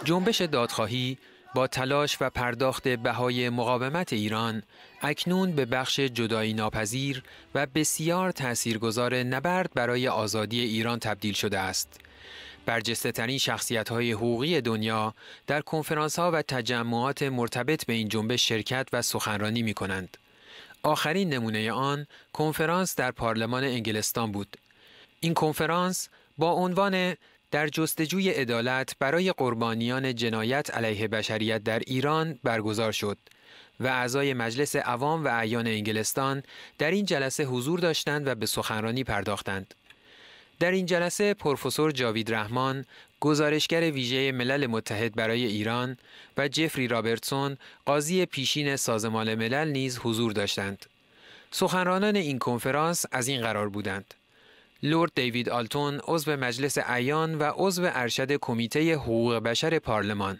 جنبش دادخواهی با تلاش و پرداخت بهای مقاومت ایران اکنون به بخش جدایی ناپذیر و بسیار تأثیرگذار نبرد برای آزادی ایران تبدیل شده است. برجسته‌ترین شخصیت‌های حقوقی دنیا در کنفرانس‌ها و تجمعات مرتبط به این جنبش شرکت و سخنرانی می‌کنند. آخرین نمونه آن کنفرانس در پارلمان انگلستان بود. این کنفرانس با عنوان در جستجوی عدالت برای قربانیان جنایت علیه بشریت در ایران برگزار شد و اعضای مجلس عوام و اعیان انگلستان در این جلسه حضور داشتند و به سخنرانی پرداختند. در این جلسه پروفسور جاوید رحمان، گزارشگر ویژه ملل متحد برای ایران و جفری رابرتسون، قاضی پیشین سازمان ملل نیز حضور داشتند. سخنرانان این کنفرانس از این قرار بودند: لورد دیوید آلتون، عضو مجلس اعیان و عضو ارشد کمیته حقوق بشر پارلمان;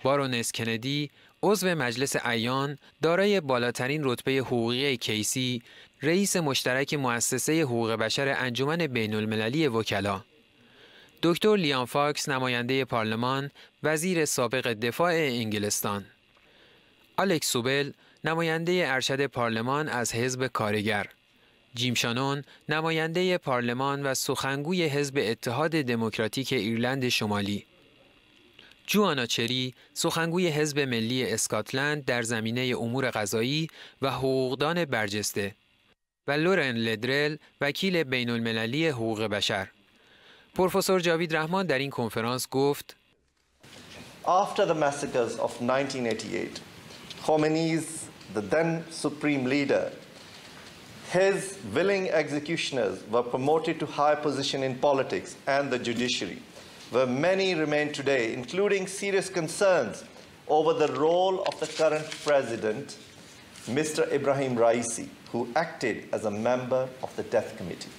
بارونس کندی، عضو مجلس اعیان دارای بالاترین رتبه حقوقی کیسی، رئیس مشترک مؤسسه حقوق بشر انجمن بین المللی وکلا; دکتر لیام فاکس، نماینده پارلمان، وزیر سابق دفاع انگلستان; آلکس سوبل، نماینده ارشد پارلمان از حزب کارگر; جیم شانون، نماینده پارلمان و سخنگوی حزب اتحاد دموکراتیک ایرلند شمالی; جوانا چری، سخنگوی حزب ملی اسکاتلند در زمینه امور قضایی و حقوقدان برجسته; و لورن لدرل، وکیل بین المللی حقوق بشر. پروفسور جاوید رحمان در این کنفرانس گفت: After the massacres of 1988, Khomeini's, the then supreme leader, his willing executioners were promoted to high position in politics and the judiciary, where many remain today, including serious concerns over the role of the current president, Mr. Ibrahim Raisi, who acted as a member of the death committee.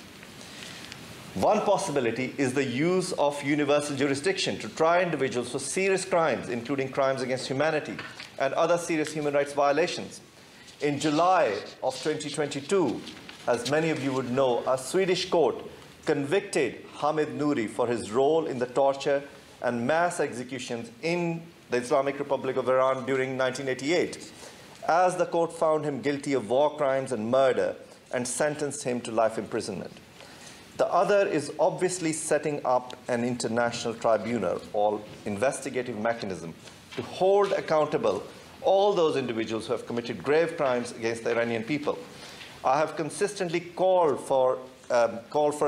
One possibility is the use of universal jurisdiction to try individuals for serious crimes, including crimes against humanity and other serious human rights violations. In July of 2022, as many of you would know, a Swedish court convicted Hamid Nouri for his role in the torture and mass executions in the Islamic Republic of Iran during 1988, as the court found him guilty of war crimes and murder and sentenced him to life imprisonment. The other is obviously setting up an international tribunal or investigative mechanism to hold accountable all those individuals who have committed grave crimes against the Iranian people. I have consistently called for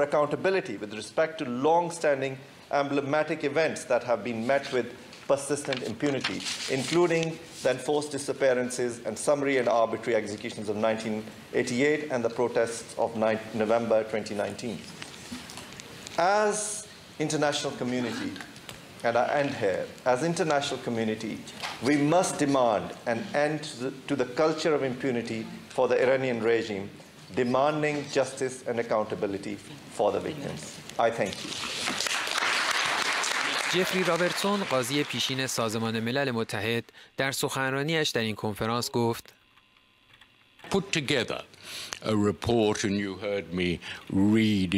accountability with respect to long-standing emblematic events that have been met with persistent impunity, including the enforced disappearances and summary and arbitrary executions of 1988 and the protests of November 2019. As international community, and I end here, as international community, we must demand an end to the culture of impunity for the Iranian regime, demanding justice and accountability for the victims. I thank you. جفری رابرتسون، قاضی پیشین سازمان ملل متحد، در سخنرانیش در این کنفرانس گفت: Put together a report and you heard me read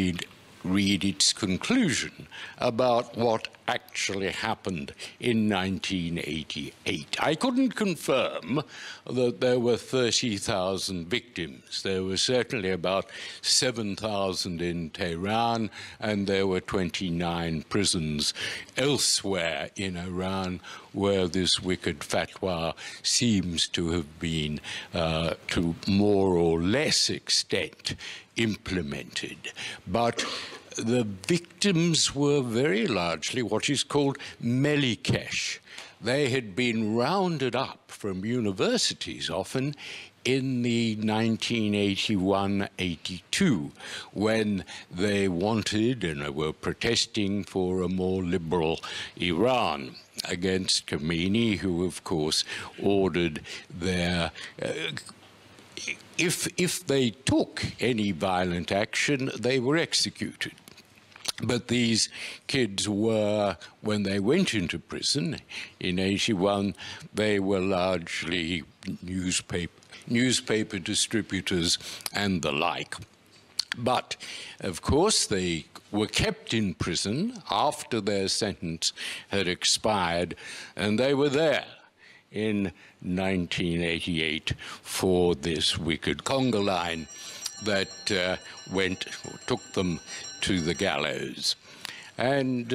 its conclusion about what actually happened in 1988. I couldn't confirm that there were 30,000 victims. There were certainly about 7,000 in Tehran, and there were 29 prisons elsewhere in Iran where this wicked fatwa seems to have been, to more or less extent, implemented. But the victims were very largely what is called Melikesh. They had been rounded up from universities often in the 1981-82 when they wanted and were protesting for a more liberal Iran against Khomeini, who of course ordered their if they took any violent action, they were executed. But these kids were, when they went into prison in 81, they were largely newspaper distributors and the like. But, of course, they were kept in prison after their sentence had expired, and they were there in 1988 for this wicked conga line that took them to the gallows. And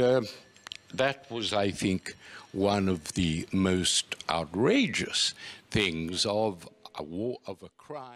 that was, I think, one of the most outrageous things of a crime.